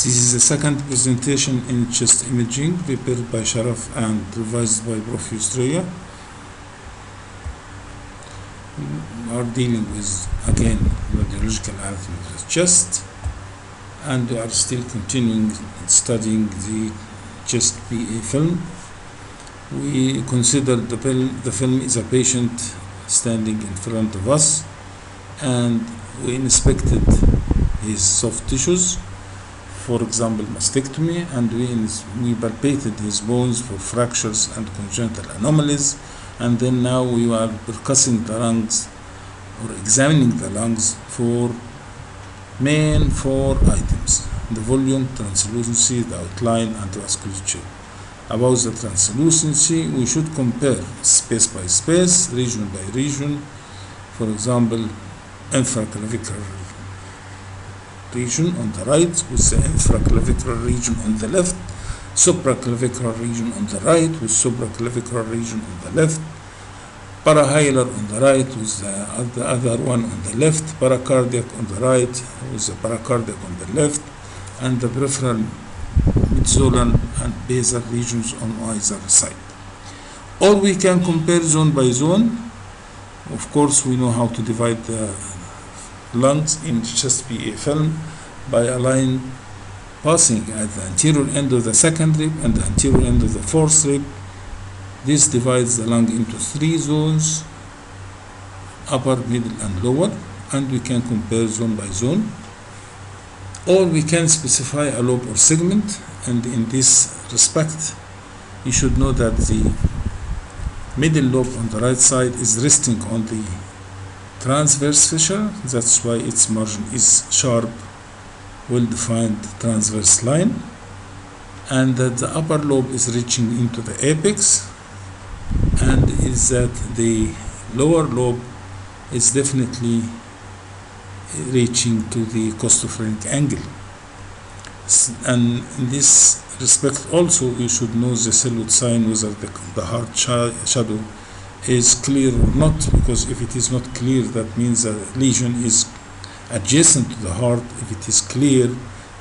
This is the second presentation in chest imaging prepared by Sharaf and revised by Prof. Yusriya. We are dealing with, again, radiological anatomy of the chest, and we are still continuing studying the chest PA film. We consider the film is a patient standing in front of us, and we inspected his soft tissues, for example mastectomy, and we palpated his bones for fractures and congenital anomalies, and then now we are percussing the lungs or examining the lungs for main 4 items: the volume, translucency, the outline, and the vasculature. About the translucency, we should compare space by space, region by region. For example, infraclavicular region on the right with the infraclavicular region on the left, supraclavicular region on the right with supraclavicular region on the left, parahilar on the right with the other one on the left, paracardiac on the right with the paracardiac on the left, and the peripheral, midzolan, and basal regions on either side. Or we can compare zone by zone. Of course, we know how to divide the lungs in chest PA film by a line passing at the anterior end of the second rib and the anterior end of the fourth rib. This divides the lung into 3 zones: upper, middle, and lower, and we can compare zone by zone. Or we can specify a lobe or segment, and in this respect you should know that the middle lobe on the right side is resting on the transverse fissure. That's why its margin is sharp, well-defined transverse line, and that the upper lobe is reaching into the apex, and is that the lower lobe is definitely reaching to the costophrenic angle. And in this respect also you should know the silhouette sign, whether the heart shadow is clear or not, because if it is not clear, that means the lesion is adjacent to the heart. If it is clear,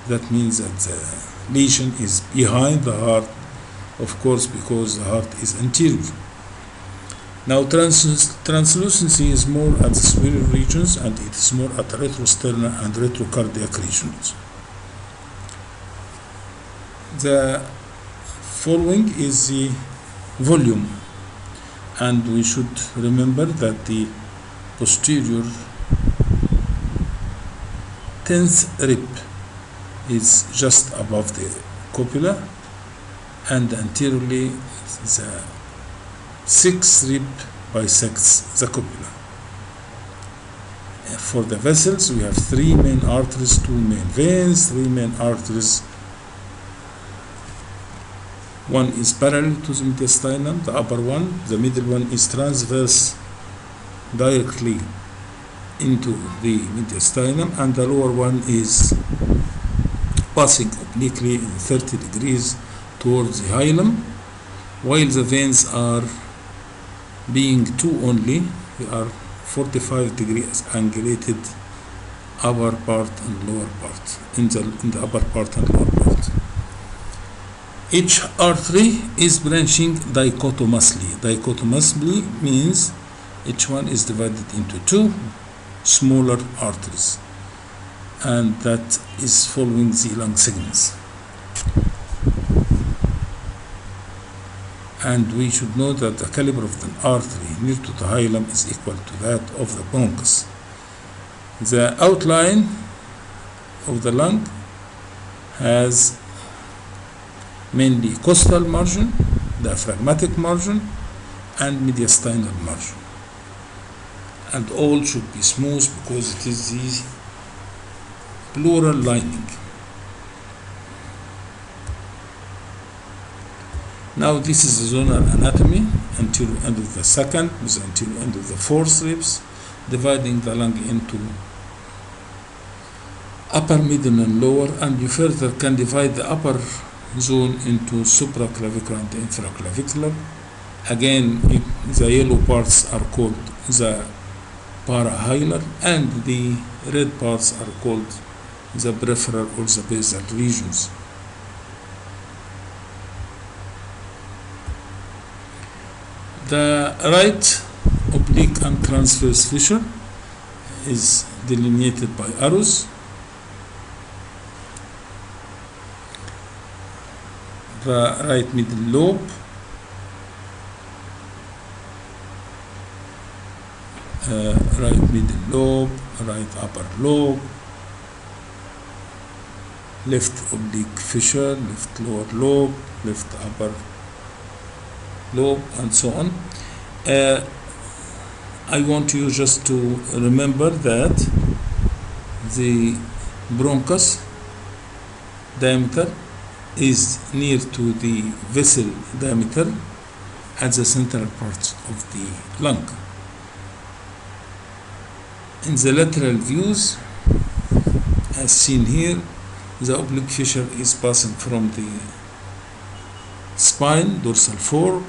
that means that the lesion is behind the heart, of course, because the heart is anterior. Now translucency is more at the superior regions, and it is more at the retrosternal and retrocardiac regions. The following is the volume, and we should remember that the posterior 10th rib is just above the copula, and anteriorly the 6th rib bisects the copula. For the vessels, we have 3 main arteries, 2 main veins, 3 main arteries. One is parallel to the mediastinum, the upper one. The middle one is transverse directly into the mediastinum, and the lower one is passing obliquely in 30 degrees towards the hilum, while the veins are being 2 only. They are 45 degrees angulated, upper part and lower part, in the upper part and lower part. Each artery is branching dichotomously. Dichotomously means each one is divided into 2 smaller arteries, and that is following the lung segments. And we should know that the caliber of the artery near to the hilum is equal to that of the bronchus. The outline of the lung has mainly costal margin, diaphragmatic margin, and mediastinal margin, and all should be smooth because it is the pleural lining. Now this is the zonal anatomy: anterior end of the second with the anterior end of the fourth ribs, dividing the lung into upper, middle, and lower, and you further can divide the upper zone into supraclavicular and infraclavicular. Again, the yellow parts are called the parahilar, and the red parts are called the peripheral or the basal regions. The right oblique and transverse fissure is delineated by arrows. The right middle lobe, right middle lobe, right upper lobe, left oblique fissure, left lower lobe, left upper lobe, and so on. I want you just to remember that the bronchus diameter is near to the vessel diameter at the central part of the lung. In the lateral views, as seen here, the oblique fissure is passing from the spine, dorsal 4,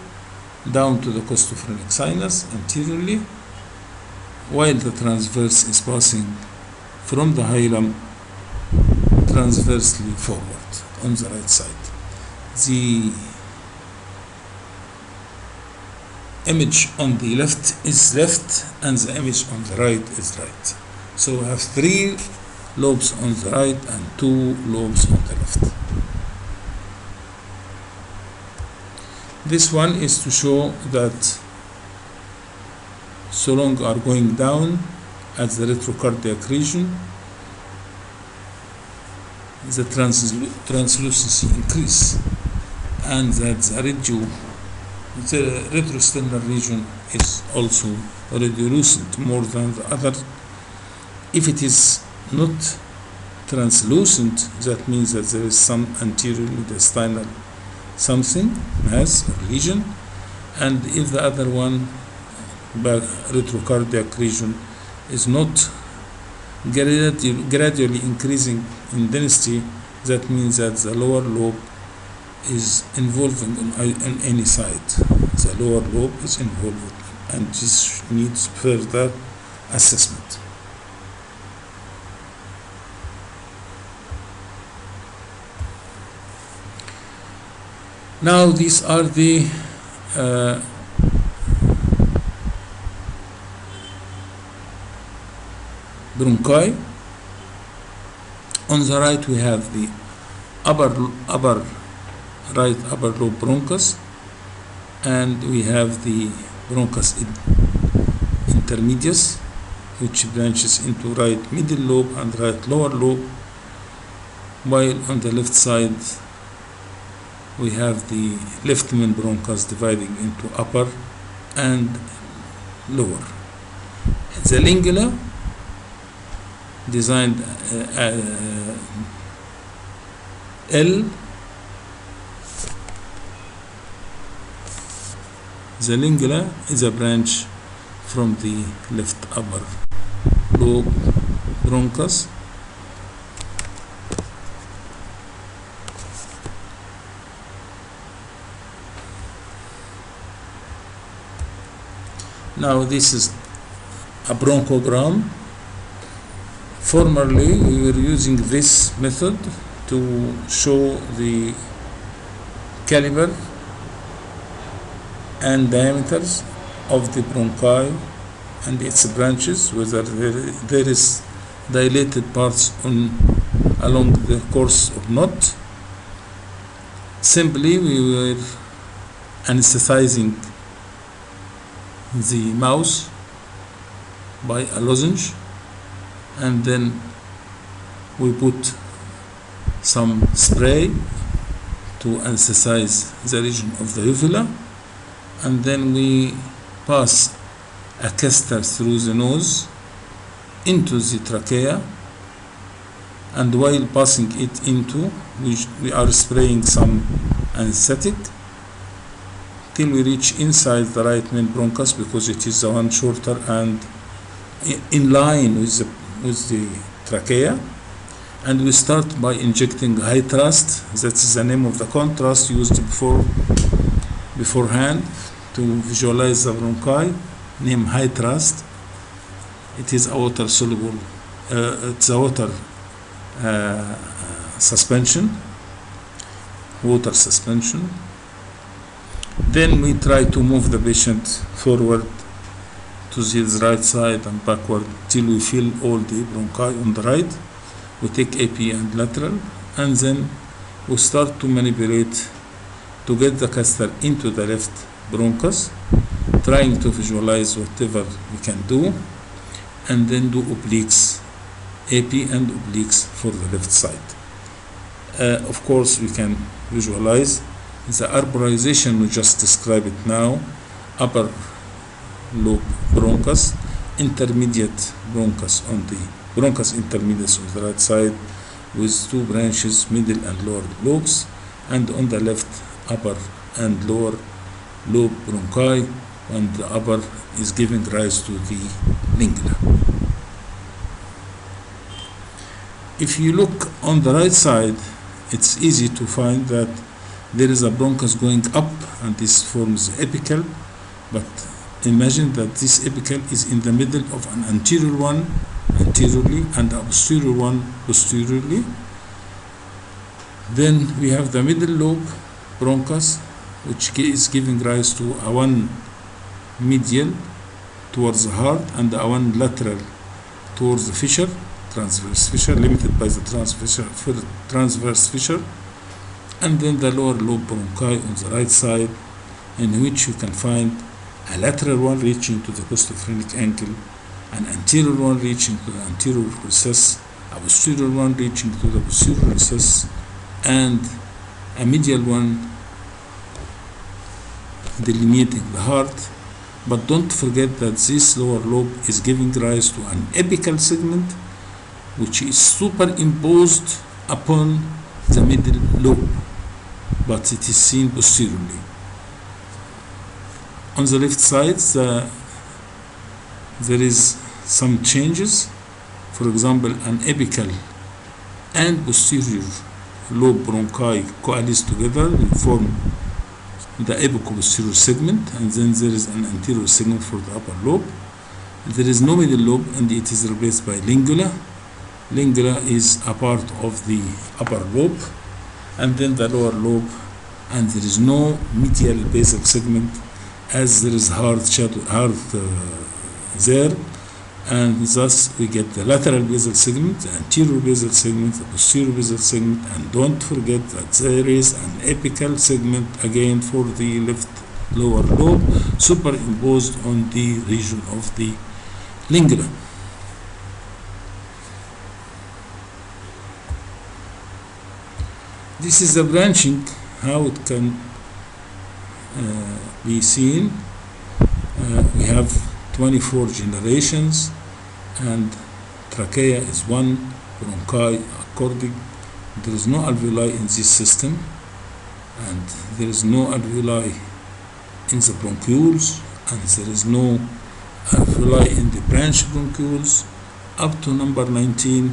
down to the costophrenic sinus anteriorly, while the transverse is passing from the hilum transversely forward on the right side. The image on the left is left and the image on the right is right. So we have 3 lobes on the right and 2 lobes on the left. This one is to show that so long are going down at the retrocardiac region, the translucency increase, and that the retrosternal region is also radiolucent more than the other. If it is not translucent, that means that there is some anterior mediastinal something, mass or lesion, and if the other one, retrocardiac region, is not gradually increasing in density, that means that the lower lobe is involving on any side. The lower lobe is involved, and this needs further assessment. Now these are the bronchi. On the right we have the right upper lobe bronchus, and we have the bronchus intermedius, which branches into right middle lobe and right lower lobe, while on the left side we have the left main bronchus dividing into upper and lower. The lingula, designed L. The lingula is a branch from the left upper lobe bronchus. Now this is a bronchogram. Formerly we were using this method to show the caliber and diameters of the bronchi and its branches, whether there is dilated parts along the course or not. Simply we were anesthetizing the mouse by a lozenge, and then we put some spray to anesthetize the region of the uvula, and then we pass a catheter through the nose into the trachea, and while passing it into, we are spraying some anesthetic till we reach inside the right main bronchus, because it is the one shorter and in line with the trachea. And we start by injecting Hytrast. That is the name of the contrast used beforehand to visualize the bronchi, named Hytrast. It is a water soluble, it's a water suspension, water suspension. Then we try to move the patient forward to the right side and backward till we fill all the bronchi on the right. We take AP and lateral, and then we start to manipulate to get the catheter into the left bronchus, trying to visualize whatever we can do, and then do obliques, AP and obliques for the left side. Of course, we can visualize the arborization we just described it now: upper lobe bronchus, intermediate bronchus on the bronchus intermedius on the right side with two branches, middle and lower lobes, and on the left upper and lower lobe bronchi, and the upper is giving rise to the lingula. If you look on the right side, it's easy to find that there is a bronchus going up, and this forms apical, but imagine that this apical is in the middle of an anterior one anteriorly and a posterior one posteriorly. Then we have the middle lobe bronchus, which is giving rise to a one medial towards the heart and a one lateral towards the fissure, transverse fissure, limited by the transverse fissure. And then the lower lobe bronchi on the right side, in which you can find a lateral one reaching to the costophrenic angle, an anterior one reaching to the anterior recess, a posterior one reaching to the posterior recess, and a medial one delineating the heart. But don't forget that this lower lobe is giving rise to an apical segment, which is superimposed upon the middle lobe, but it is seen posteriorly. On the left side, there is some changes. For example, an apical and posterior lobe bronchi coalesce together and form the apico-posterior segment, and then there is an anterior segment for the upper lobe. There is no middle lobe, and it is replaced by lingula. Lingula is a part of the upper lobe, and then the lower lobe, and there is no medial basal segment, as there is heart there, and thus we get the lateral basal segment, the anterior basal segment, the posterior basal segment, and don't forget that there is an apical segment again for the left lower lobe superimposed on the region of the lingula. This is the branching, how it can be seen. We have 24 generations, and trachea is one, bronchi according. There is no alveoli in this system, and there is no alveoli in the bronchioles, and there is no alveoli in the branch bronchioles, up to number 19,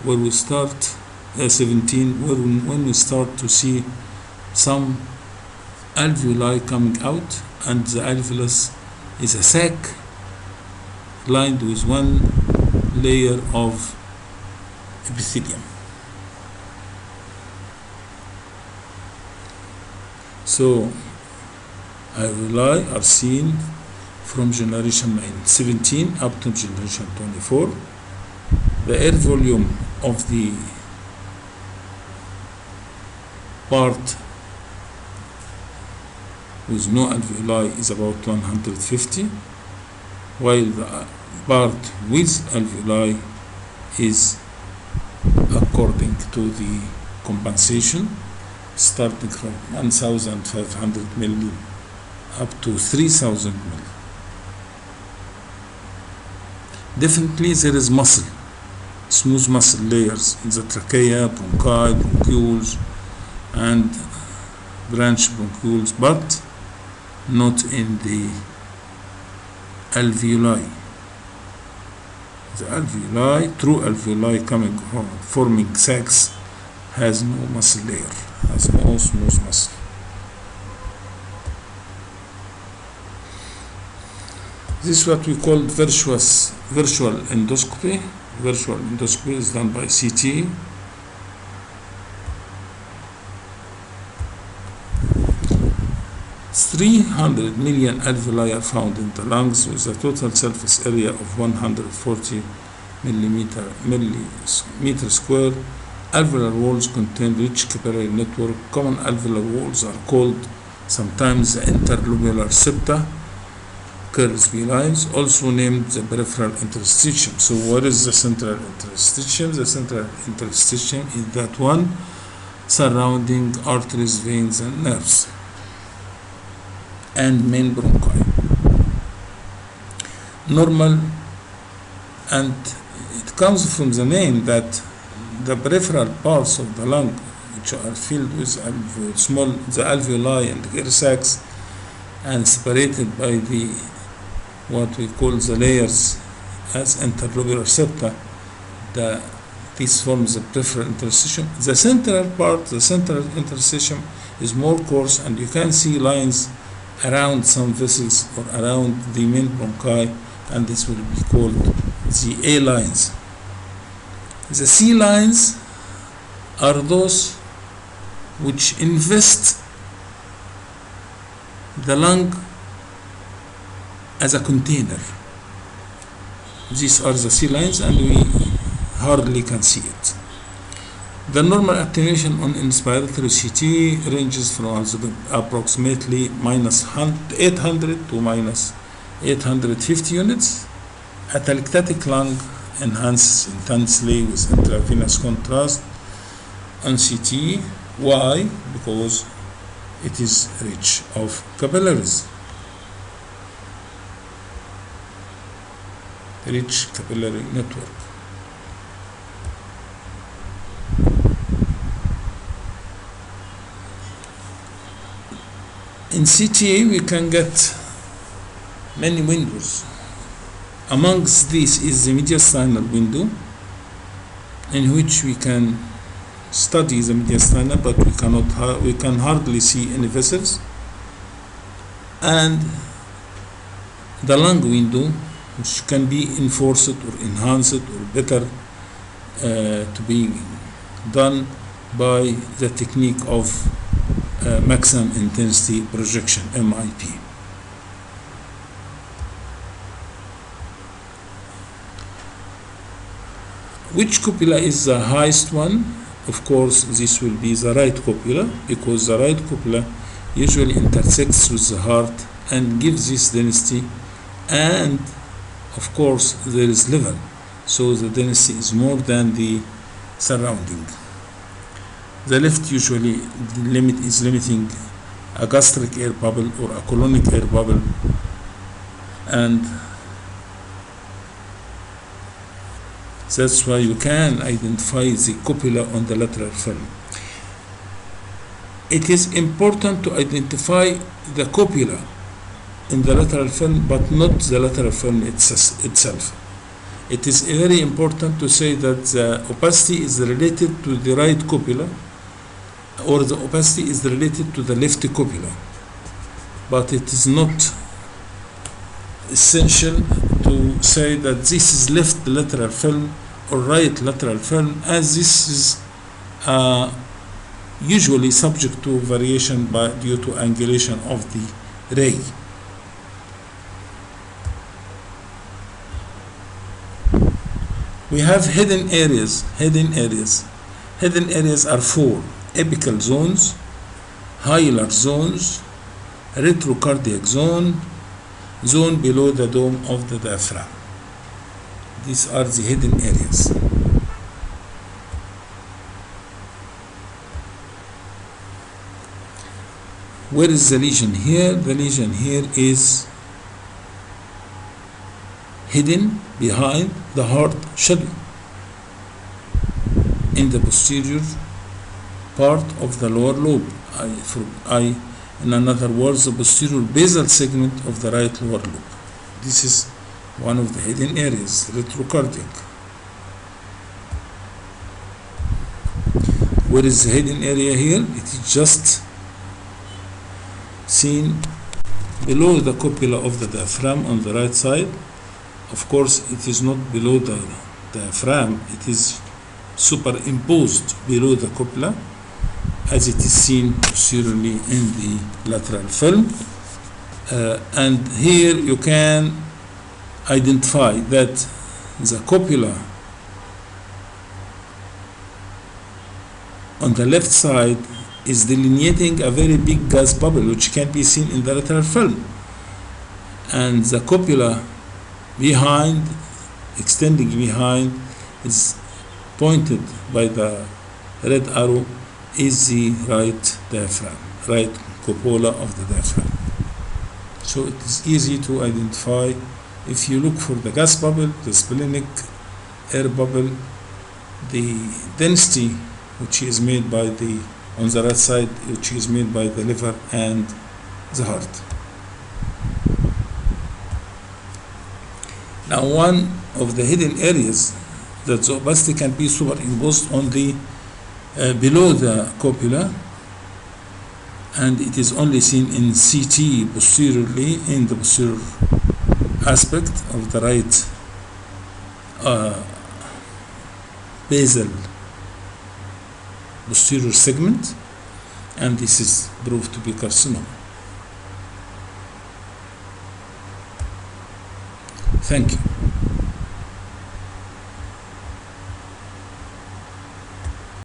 where we start 17, when we start to see some alveoli coming out, and the alveolus is a sac lined with one layer of epithelium. So alveoli are seen from generation 17 up to generation 24. The air volume of the part with no alveoli is about 150, while the part with alveoli is according to the compensation, starting from 1,500 milli up to 3,000 milli. Definitely there is muscle, smooth muscle layers in the trachea, bronchi, bronchioles, and branch bronchioles, but not in the alveoli. The alveoli, true alveoli coming from forming sacs, has no muscle layer, has no smooth muscle. This is what we call virtual endoscopy. Virtual endoscopy is done by CT, 300 million alveoli are found in the lungs with a total surface area of 140 millimeter square. Alveolar walls contain rich capillary network. Common alveolar walls are called sometimes the interlobular septa, Kurzweil lines, also named the peripheral interstitium. So what is the central interstitium? The central interstitium is that one surrounding arteries, veins, and nerves, and main bronchi. Normal, and it comes from the name that the peripheral parts of the lung, which are filled with the alveoli and the air sacs, and separated by the what we call the layers as interlobular septa, this forms the peripheral interstitium. The central part, the central interstitium, is more coarse, and you can see lines around some vessels or around the main bronchi, and this will be called the A lines. The C lines are those which invest the lung as a container. These are the C lines, and we hardly can see it. The normal attenuation on inspiratory CT ranges from approximately minus 800 to minus 850 units. Atelectatic lung enhances intensely with intravenous contrast on CT. Why? Because it is rich of capillaries. Rich capillary network. In CTA we can get many windows. Amongst these is the mediastinal window, in which we can study the mediastinum, but we can hardly see any vessels, and the lung window, which can be enforced or enhanced or better to be done by the technique of maximum intensity projection, MIP. Which copula is the highest one? Of course, this will be the right copula, because the right copula usually intersects with the heart and gives this density, and of course there is level, so the density is more than the surrounding. The left usually is limiting a gastric air bubble or a colonic air bubble, and that's why you can identify the copula on the lateral film. It is important to identify the copula in the lateral film, but not the lateral film itself. It is very important to say that the opacity is related to the right copula, or the opacity is related to the left copula, but it is not essential to say that this is left lateral film or right lateral film, as this is usually subject to variation due to angulation of the ray. We have hidden areas. Hidden areas are four: apical zones, hilar zones, retrocardiac zone, zone below the dome of the diaphragm. These are the hidden areas. Where is the lesion here? The lesion here is hidden behind the heart shadow in the posterior part of the lower lobe. In other words, the posterior basal segment of the right lower lobe. This is one of the hidden areas, retrocardiac. Where is the hidden area here? It is just seen below the copula of the diaphragm on the right side. Of course, it is not below the diaphragm, it is superimposed below the copula, as it is seen posteriorly in the lateral film. And here you can identify that the copula on the left side is delineating a very big gas bubble which can be seen in the lateral film, and the copula behind, extending behind, is pointed by the red arrow, is the right diaphragm, right cupola of the diaphragm. So it is easy to identify. If you look for the gas bubble, the splenic air bubble, the density which is made by the, on the right side, which is made by the liver and the heart. Now, one of the hidden areas that the opacity can be superimposed on the below the copula, and it is only seen in CT posteriorly, in the posterior aspect of the right basal posterior segment, and this is proved to be carcinoma. Thank you.